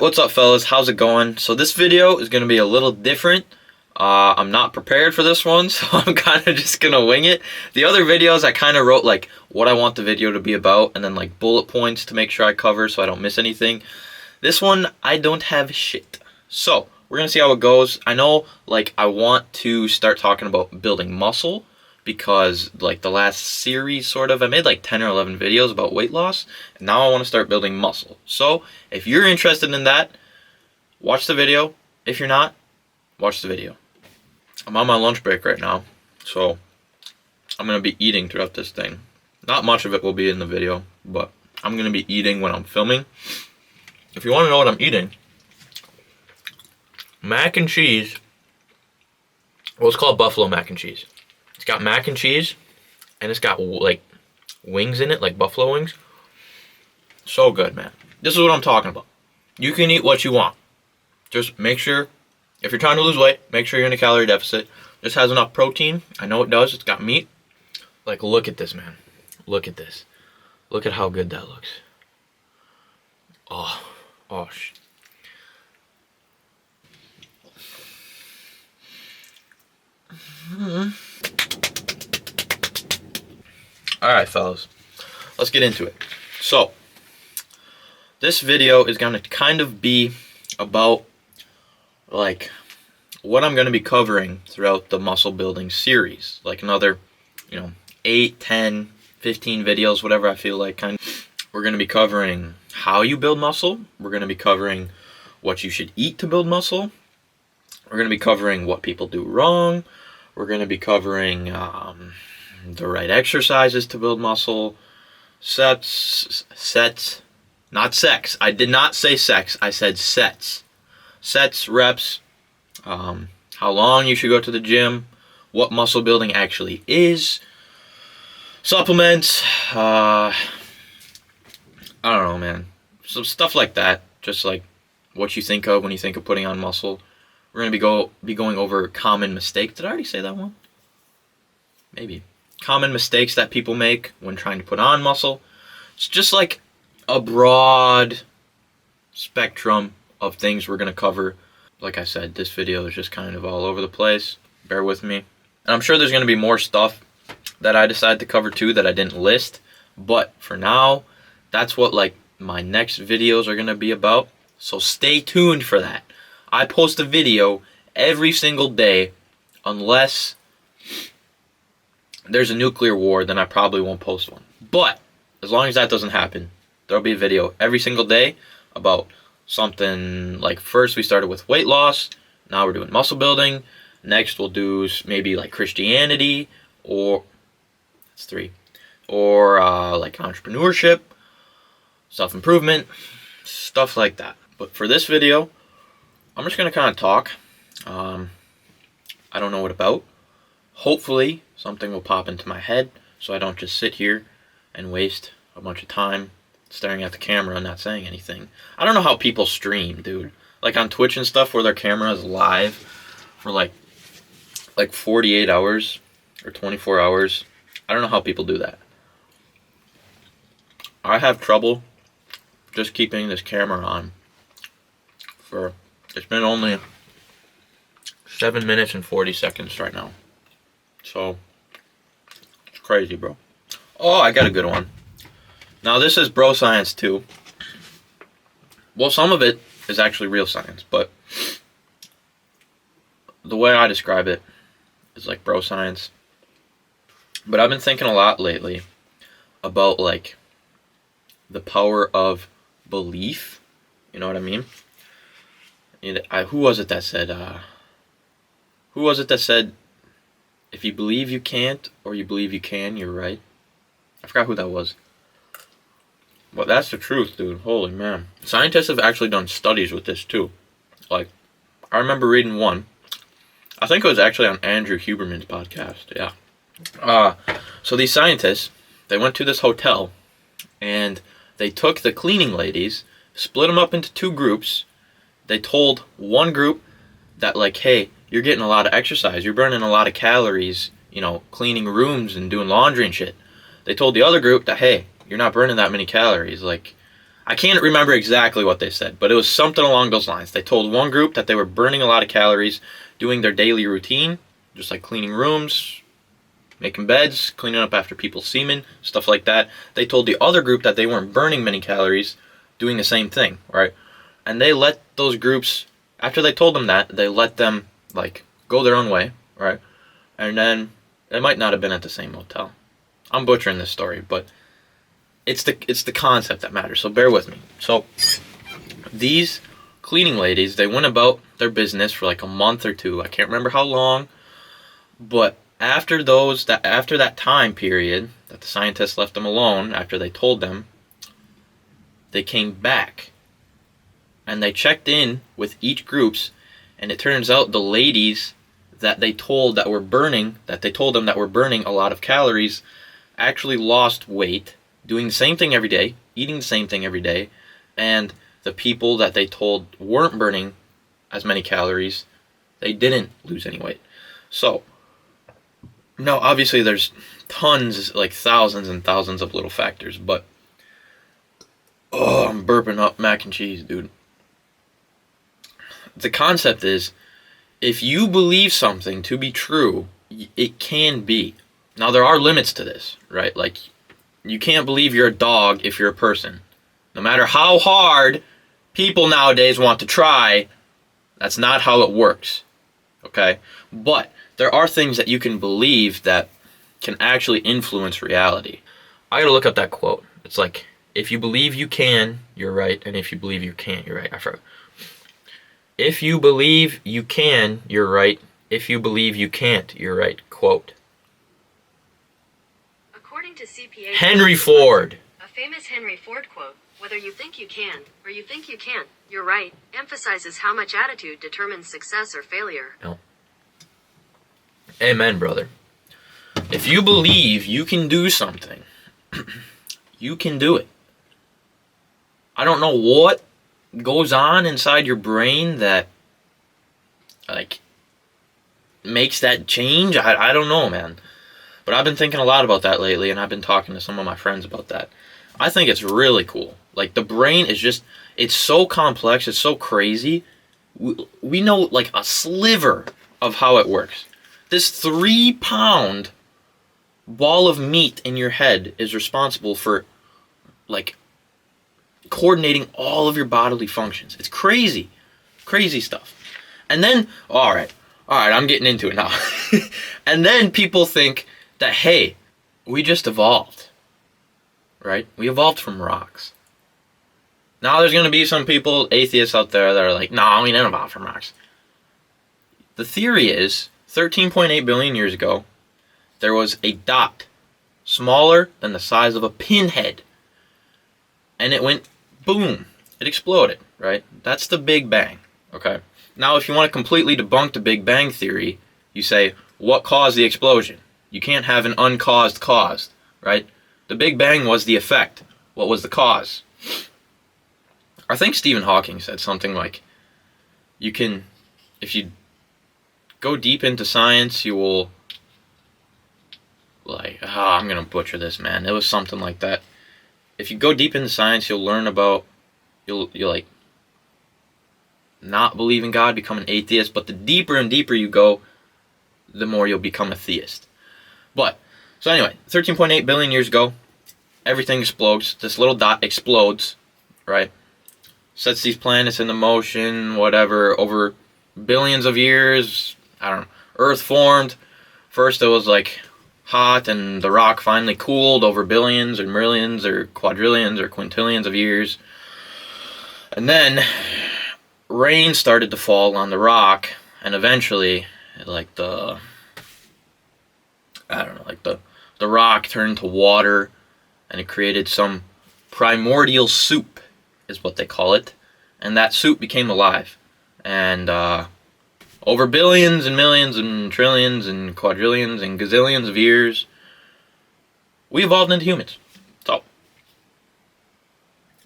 what's up fellas, how's it going? So this video is going to be a little different. I'm not prepared for this one, so I'm kind of just going to wing it. The other videos I kind of wrote like what I want the video to be about and then like bullet points to make sure I cover so I don't miss anything. This one, I don't have shit. So we're going to see how it goes. I know like I want to start talking about building muscle because like the last series sort of, I made like 10 or 11 videos about weight loss, and now I want to start building muscle. So if you're interested in that, watch the video. If you're not, watch the video. I'm on my lunch break right now, so I'm going to be eating throughout this thing. Not much of it will be in the video, but I'm going to be eating when I'm filming. If you want to know what I'm eating, mac and cheese. Well, it's called buffalo mac and cheese. It's got mac and cheese, and it's got like wings in it, like buffalo wings. So good, man. This is what I'm talking about. You can eat what you want. Just make sure, if you're trying to lose weight, make sure you're in a calorie deficit. This has enough protein. I know it does. It's got meat. Like, look at this, man. Look at this. Look at how good that looks. Oh, shit. Alright fellas, let's get into it. So, this video is going to kind of be about like what I'm going to be covering throughout the muscle building series. Like another, 8, 10, 15 videos, whatever I feel like. We're going to be covering how you build muscle. We're going to be covering what you should eat to build muscle. We're going to be covering what people do wrong. We're going to be covering the right exercises to build muscle, sets, not sex. I did not say sex. I said sets. Sets, reps, how long you should go to the gym, what muscle building actually is, supplements, I don't know, man. Some stuff like that. Just like what you think of when you think of putting on muscle. We're going to be going over common mistakes. Did I already say that one? Maybe. Common mistakes that people make when trying to put on muscle. It's just like a broad spectrum of things we're going to cover. Like I said, this video is just kind of all over the place. Bear with me. And I'm sure there's going to be more stuff that I decide to cover too that I didn't list. But for now, that's what like my next videos are going to be about. So stay tuned for that. I post a video every single day unless there's a nuclear war, then I probably won't post one. But as long as that doesn't happen, there'll be a video every single day about something like first we started with weight loss, now we're doing muscle building, next we'll do maybe like Christianity or that's 3 or like entrepreneurship, self-improvement, stuff like that. But for this video, I'm just going to kind of talk. I don't know what about. Hopefully, something will pop into my head so I don't just sit here and waste a bunch of time staring at the camera and not saying anything. I don't know how people stream, dude. Like on Twitch and stuff where their camera is live for like 48 hours or 24 hours. I don't know how people do that. I have trouble just keeping this camera on for... It's been only 7 minutes and 40 seconds right now. So, it's crazy, bro. Oh, I got a good one. Now, this is bro science, too. Well, some of it is actually real science, but the way I describe it is like bro science. But I've been thinking a lot lately about, like, the power of belief. You know what I mean? Who was it that said, if you believe you can't or you believe you can, you're right? I forgot who that was. But that's the truth, dude. Holy man. Scientists have actually done studies with this too. Like, I remember reading one. I think it was actually on Andrew Huberman's podcast, yeah. So these scientists, they went to this hotel and they took the cleaning ladies, split them up into 2 groups. They told one group that, like, hey, you're getting a lot of exercise. You're burning a lot of calories, cleaning rooms and doing laundry and shit. They told the other group that, hey, you're not burning that many calories. Like, I can't remember exactly what they said, but it was something along those lines. They told one group that they were burning a lot of calories doing their daily routine, just like cleaning rooms, making beds, cleaning up after people's semen, stuff like that. They told the other group that they weren't burning many calories doing the same thing, right? And they let those groups, after they told them that, they let them, like, go their own way, right? And then they might not have been at the same motel. I'm butchering this story, but it's the concept that matters, so bear with me. So these cleaning ladies, they went about their business for like a month or two. I can't remember how long, but after that time period that the scientists left them alone, after they told them, they came back and they checked in with each groups, and it turns out the ladies that they told them that were burning a lot of calories actually lost weight doing the same thing every day, eating the same thing every day, and the people that they told weren't burning as many calories, they didn't lose any weight. So now obviously there's tons, like thousands and thousands of little factors, but I'm burping up mac and cheese, dude. The concept is, if you believe something to be true, it can be. Now there are limits to this, right? Like, you can't believe you're a dog if you're a person. No matter how hard people nowadays want to try, that's not how it works. Okay? But there are things that you can believe that can actually influence reality. I gotta look up that quote. It's like, if you believe you can, you're right, and if you believe you can't, you're right. I forgot. If you believe you can, you're right. If you believe you can't, you're right. Quote. According to CPA Henry Ford. A famous Henry Ford quote, "Whether you think you can, or you think you can't, you're right," emphasizes how much attitude determines success or failure. No. Amen, brother. If you believe you can do something, you can do it. I don't know what goes on inside your brain that, like, makes that change. I don't know, man. But I've been thinking a lot about that lately, and I've been talking to some of my friends about that. I think it's really cool. Like, the brain is just, it's so complex, it's so crazy. We know, like, a sliver of how it works. This 3-pound ball of meat in your head is responsible for, like, coordinating all of your bodily functions. It's crazy. Crazy stuff. And then, alright, I'm getting into it now. And then people think that, hey, we just evolved. Right? We evolved from rocks. Now there's going to be some people, atheists out there, that are like, no, we didn't evolve from rocks. The theory is, 13.8 billion years ago, there was a dot smaller than the size of a pinhead. And it went boom. It exploded, right? That's the Big Bang, okay? Now, if you want to completely debunk the Big Bang theory, you say, what caused the explosion? You can't have an uncaused cause, right? The Big Bang was the effect. What was the cause? I think Stephen Hawking said something like, you can, if you go deep into science, you will, like, I'm going to butcher this, man. It was something like that. If you go deep into science, you'll learn about, you'll like, not believe in God, become an atheist, but the deeper and deeper you go, the more you'll become a theist. But, so anyway, 13.8 billion years ago, everything explodes. This little dot explodes, right? Sets these planets into motion, whatever, over billions of years. I don't know. Earth formed. First it was like hot, and the rock finally cooled over billions or millions or quadrillions or quintillions of years. And then rain started to fall on the rock, and eventually, like the rock turned to water, and it created some primordial soup, is what they call it. And that soup became alive. And over billions and millions and trillions and quadrillions and gazillions of years, we evolved into humans. So,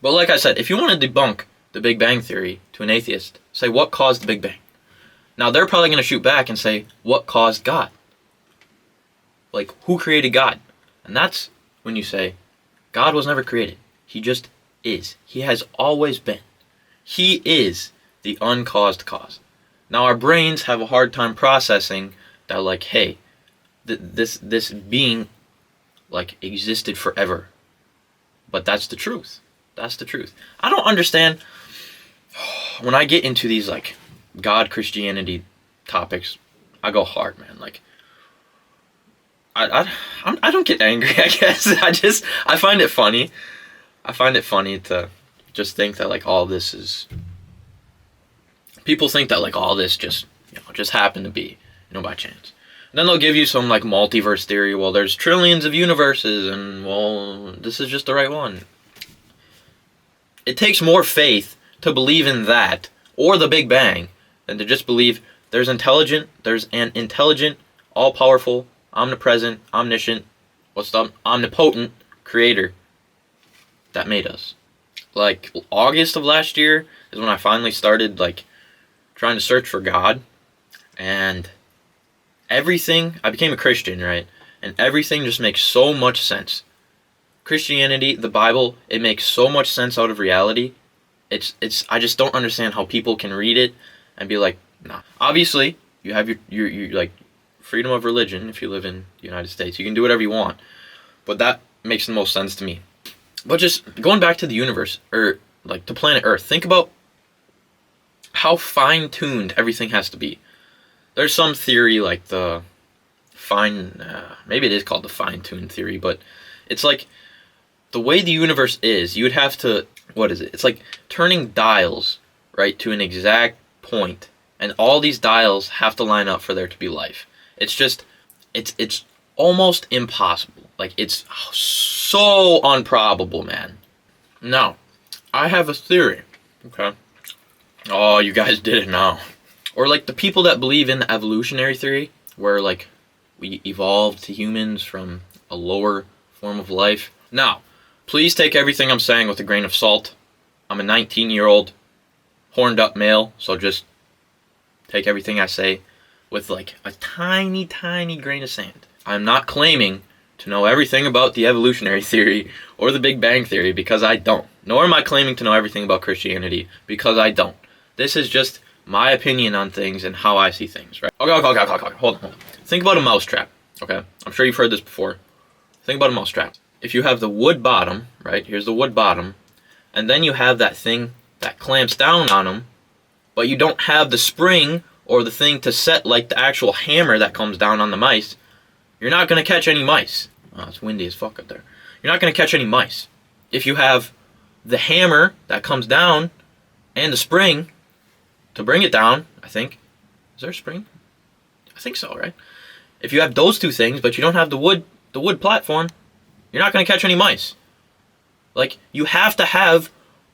but like I said, if you want to debunk the Big Bang Theory to an atheist, say, what caused the Big Bang? Now, they're probably going to shoot back and say, what caused God? Like, who created God? And that's when you say, God was never created. He just is. He has always been. He is the uncaused cause. Now our brains have a hard time processing that, like, hey, this being, like, existed forever. But that's the truth. That's the truth. I don't understand when I get into these, like, God, Christianity topics. I go hard, man. Like, I don't get angry, I guess. I find it funny. I find it funny to just think that, like, all this is... People think that, like, all this just, just happened to be, by chance. And then they'll give you some, like, multiverse theory. Well, there's trillions of universes, and, well, this is just the right one. It takes more faith to believe in that, or the Big Bang, than to just believe there's an intelligent, all-powerful, omnipresent, omniscient, omnipotent creator that made us. Like, August of last year is when I finally started, like, trying to search for God, and everything, I became a Christian, right? And everything just makes so much sense. Christianity, the Bible, it makes so much sense out of reality. I just don't understand how people can read it and be like, nah. Obviously, you have your like, freedom of religion if you live in the United States. You can do whatever you want. But that makes the most sense to me. But just going back to the universe, or, like, to planet Earth, think about how fine-tuned everything has to be. There's some theory, like the maybe it is called the fine-tuned theory, but it's like the way the universe is, you would have to, what is it? It's like turning dials, right, to an exact point, and all these dials have to line up for there to be life. It's just, it's almost impossible. Like, it's so improbable, man. Now, I have a theory, okay? Oh, you guys did it now. Or, like, the people that believe in the evolutionary theory, where, like, we evolved to humans from a lower form of life. Now, please take everything I'm saying with a grain of salt. I'm a 19-year-old, horned-up male, so just take everything I say with, like, a tiny, tiny grain of sand. I'm not claiming to know everything about the evolutionary theory or the Big Bang theory, because I don't. Nor am I claiming to know everything about Christianity, because I don't. This is just my opinion on things and how I see things, right? Okay, hold on. Think about a mousetrap, okay? I'm sure you've heard this before. Think about a mousetrap. If you have the wood bottom, right? Here's the wood bottom. And then you have that thing that clamps down on them, but you don't have the spring or the thing to set, like the actual hammer that comes down on the mice. You're not going to catch any mice. Oh, it's windy as fuck up there. You're not going to catch any mice. If you have the hammer that comes down and the spring to bring it down, I think. Is there a spring? I think so, right? If you have those two things, but you don't have the wood platform, you're not going to catch any mice. Like, you have to have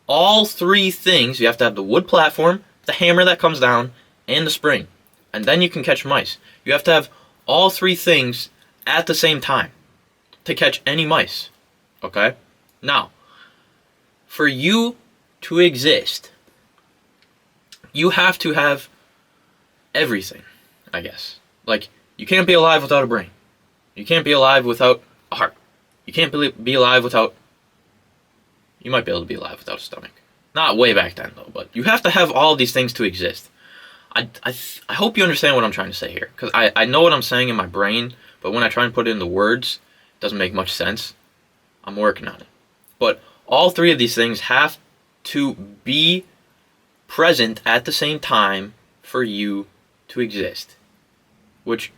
all three things. You have to have the wood platform, the hammer that comes down, and the spring. And then you can catch mice. You have to have all three things at the same time to catch any mice. Okay? Now, for you to exist, you have to have everything, I guess. Like, you can't be alive without a brain. You can't be alive without a heart. You can't be alive without... You might be able to be alive without a stomach. Not way back then, though, but you have to have all of these things to exist. I hope you understand what I'm trying to say here, because I know what I'm saying in my brain, but when I try and put it into words, it doesn't make much sense. I'm working on it. But all three of these things have to be present at the same time for you to exist, which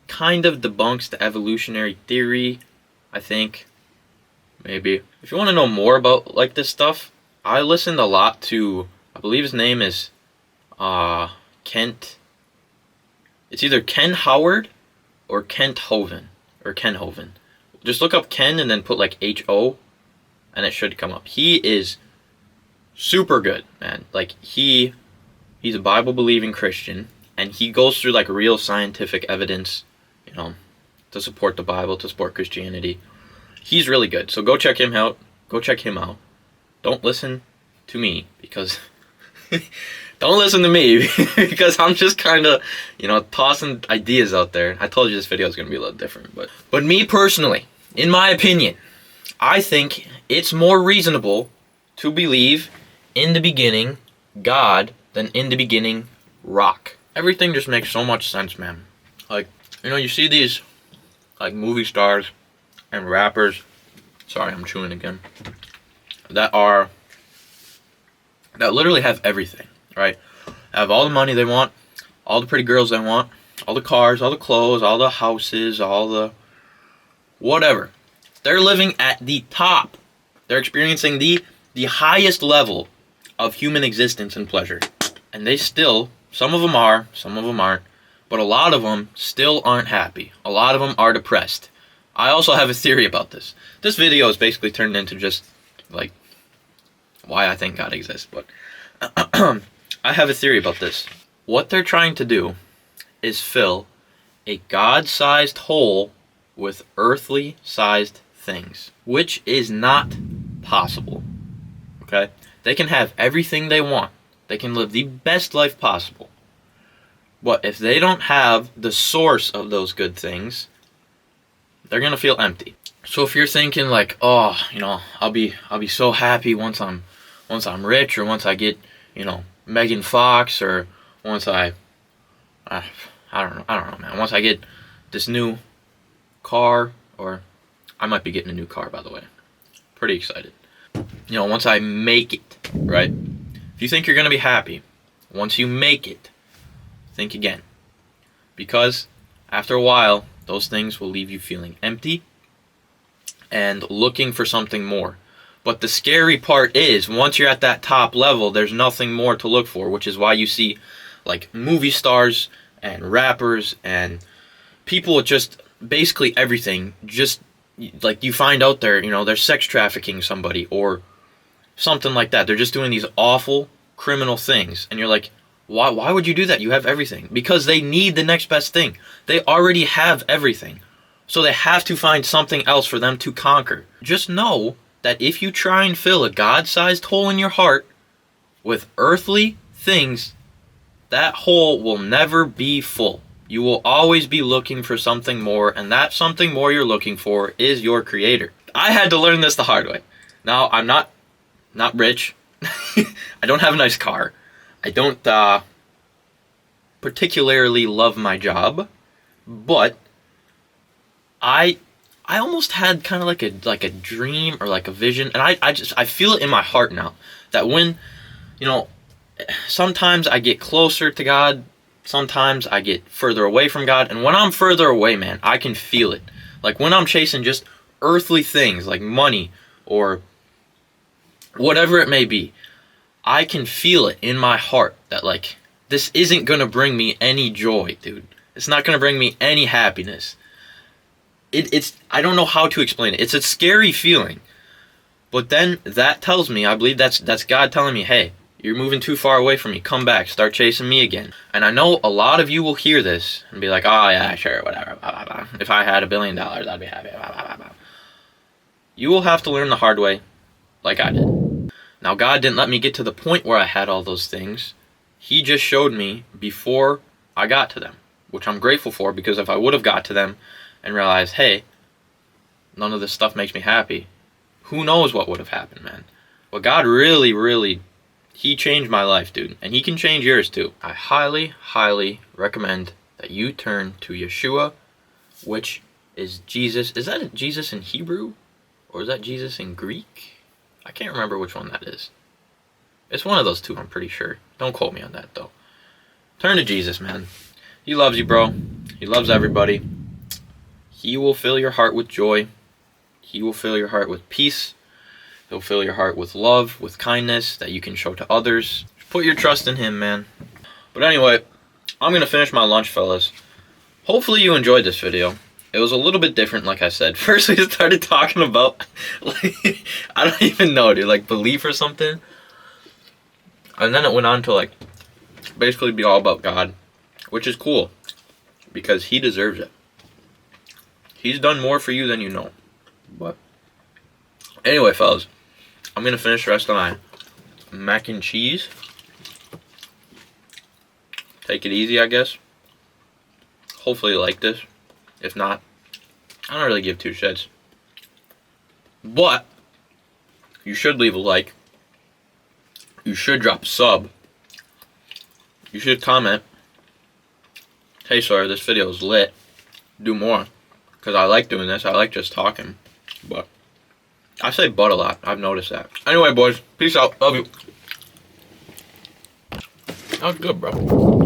kind of debunks the evolutionary theory, I think. Maybe. If you want to know more about, like, this stuff, I listened a lot to, I believe his name is Kent. It's either Ken Howard or Kent Hovind, or Ken Hovind. Just look up Ken and then put, like, H-O, and it should come up. He is super good, man. Like, he's a Bible-believing Christian, and he goes through, like, real scientific evidence, to support the Bible, to support Christianity. He's really good, so go check him out. Go check him out. Don't listen to me, because... Don't listen to me, because I'm just kind of, tossing ideas out there. I told you this video is going to be a little different, but me personally, in my opinion, I think it's more reasonable to believe in the beginning, God, then in the beginning, rock. Everything just makes so much sense, man. Like, you see these, like, movie stars and rappers. Sorry, I'm chewing again. That literally have everything, right? Have all the money they want, all the pretty girls they want, all the cars, all the clothes, all the houses, all the whatever. They're living at the top. They're experiencing the highest level of human existence and pleasure. And they still, some of them are, some of them aren't, but a lot of them still aren't happy. A lot of them are depressed. I also have a theory about this. This video is basically turned into just, like, why I think God exists, but I have a theory about this. What they're trying to do is fill a God-sized hole with earthly-sized things, which is not possible, okay? They can have everything they want. They can live the best life possible. But if they don't have the source of those good things, they're going to feel empty. So if you're thinking like, oh, I'll be so happy once I'm rich, or once I get, Megan Fox, or once I don't know, man. Once I get this new car, or I might be getting a new car, by the way. Pretty excited. Once I make it, right? If you think you're going to be happy, once you make it, think again. Because after a while, those things will leave you feeling empty and looking for something more. But the scary part is, once you're at that top level, there's nothing more to look for, which is why you see, like, movie stars and rappers and people with just basically everything, just, like, you find out there, they're sex trafficking somebody or something like that. They're just doing these awful criminal things. And you're like, why would you do that? You have everything. Because they need the next best thing. They already have everything. So they have to find something else for them to conquer. Just know that if you try and fill a God-sized hole in your heart with earthly things, that hole will never be full. You will always be looking for something more, and that something more you're looking for is your Creator. I had to learn this the hard way. Now, I'm not rich. I don't have a nice car. I don't particularly love my job, but I almost had kind of like a dream or like a vision, and I feel it in my heart now that when, sometimes I get closer to God, sometimes I get further away from God, and when I'm further away, man, I can feel it. Like when I'm chasing just earthly things like money or whatever it may be, I can feel it in my heart that, like, this isn't gonna bring me any joy, dude. It's not gonna bring me any happiness. It's I don't know how to explain it. It's a scary feeling. But then that tells me, I believe that's God telling me, hey, you're moving too far away from me. Come back. Start chasing me again. And I know a lot of you will hear this and be like, oh yeah, sure, whatever. Blah, blah, blah. If I had $1 billion, I'd be happy. Blah, blah, blah, blah. You will have to learn the hard way, like I did. Now, God didn't let me get to the point where I had all those things. He just showed me before I got to them, which I'm grateful for, because if I would have got to them and realized, hey, none of this stuff makes me happy, who knows what would have happened, man. But God really, He changed my life, dude. And He can change yours, too. I highly recommend that you turn to Yeshua, which is Jesus. Is that Jesus in Hebrew? Or is that Jesus in Greek? I can't remember which one that is. It's one of those two, I'm pretty sure. Don't quote me on that, though. Turn to Jesus, man. He loves you, bro. He loves everybody. He will fill your heart with joy. He will fill your heart with peace. He'll fill your heart with love, with kindness that you can show to others. Put your trust in Him, man. But anyway, I'm going to finish my lunch, fellas. Hopefully you enjoyed this video. It was a little bit different, like I said. First we started talking about, like, I don't even know, dude, like belief or something. And then it went on to, like, basically be all about God, which is cool, because He deserves it. He's done more for you than you know. But anyway, fellas, I'm going to finish the rest of my mac and cheese. Take it easy, I guess. Hopefully you like this. If not, I don't really give two shits. But you should leave a like you should drop a sub. You should comment, hey Sawyer, this video is lit. Do more. Because I like doing this. I like just talking. But I say but a lot. I've noticed that. Anyway, boys. Peace out. Love you. That was good, bro.